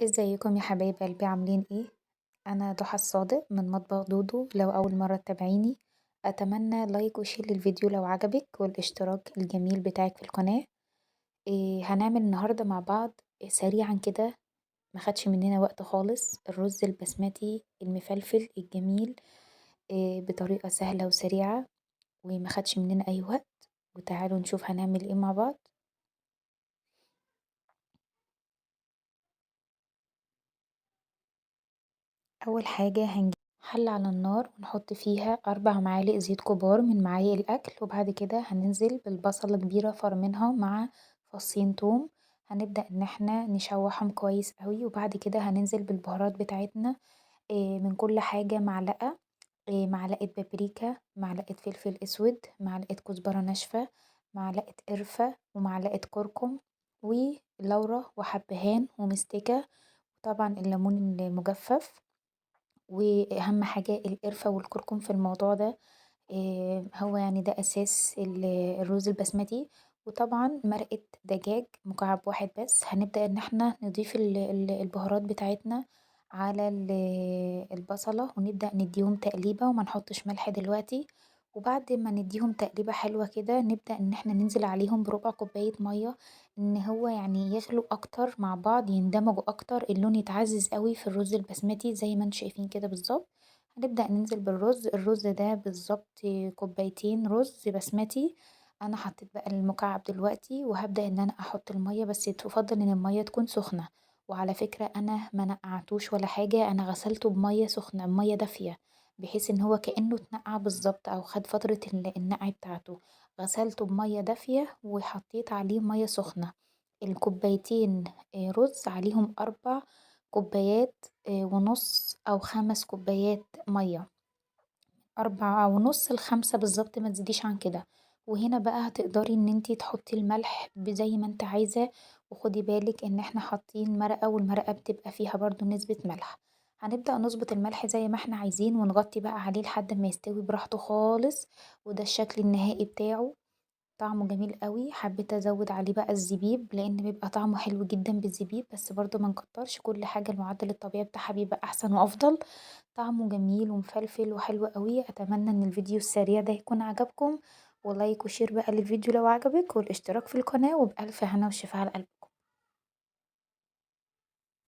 ازيكم يا حبايب قلبي عاملين ايه؟ انا ضحى الصادق من مطبخ دودو. لو اول مرة تتابعيني اتمنى لايك وشير للفيديو لو عجبك والاشتراك الجميل بتاعك في القناة. هنعمل النهاردة مع بعض سريعا كده، ما خدش مننا وقت خالص، الرز البسمتي المفلفل الجميل. بطريقة سهلة وسريعة وما خدش مننا اي وقت. وتعالوا نشوف هنعمل ايه مع بعض. أول حاجة هنجيب حلة على النار ونحط فيها 4 معالق زيت كبار من معالق الأكل، وبعد كده هننزل بالبصلة كبيرة فرمينها مع فصين توم. هنبدأ ان احنا نشوحهم كويس قوي، وبعد كده هننزل بالبهارات بتاعتنا. من كل حاجة معلقة. معلقة بابريكا، معلقة فلفل اسود، معلقة كزبرة ناشفة، معلقة قرفة، ومعلقة كركم، ولورا وحبهان ومستكة، وطبعا الليمون المجفف. واهم حاجة القرفة والكركم في الموضوع ده. هو يعني ده أساس الرز البسمتي. وطبعا مرقة دجاج مكعب واحد بس. هنبدأ ان احنا نضيف البهارات بتاعتنا على البصلة، ونبدأ نديهم تقليبة وما نحطش ملح دلوقتي. وبعد ما نديهم تقليبة حلوة كده نبدأ ان احنا ننزل عليهم بربع كوباية مية، ان هو يعني يغلوا اكتر مع بعض، يندمجوا اكتر، اللون يتعزز قوي في الرز البسمتي زي ما انتوا شايفين كده بالظبط. هنبدأ ننزل بالرز. الرز ده بالظبط كوبايتين رز بسمتي. انا حطيت بقى المكعب دلوقتي وهبدأ ان انا احط المية، بس تفضل ان المية تكون سخنة. وعلى فكرة انا ما نقعتوش ولا حاجة، انا غسلته بمية سخنة، بمية دافية، بحيث ان هو كأنه اتنقع بالظبط او خد فترة النقع بتاعته. غسلته بمية دافية وحطيت عليه مية سخنة. الكوبايتين رز عليهم 4 كوبايات ونص أو 5 كوبايات مية. 4 ونص ل5 بالظبط، ما تزيديش عن كده. وهنا بقى هتقدري ان انتي تحطي الملح زي ما انت عايزة. وخدي بالك ان احنا حاطين مرقة، والمرقة بتبقى فيها برضو نسبة ملح. هنبدأ نظبط الملح زي ما احنا عايزين ونغطي بقى عليه لحد ما يستوي براحته خالص. وده الشكل النهائي بتاعه. طعمه جميل قوي. حبيت ازود عليه بقى الزبيب لان بيبقى طعمه حلو جدا بالزبيب، بس برضو ما نكترش، كل حاجة المعدل الطبيعي بتاعها بيبقى احسن وافضل. طعمه جميل ومفلفل وحلو قوي. اتمنى ان الفيديو السريع ده يكون عجبكم، ولايك وشير بقى للفيديو لو عجبك، والاشتراك في القناة، وبألف هنا وشفا على القلب.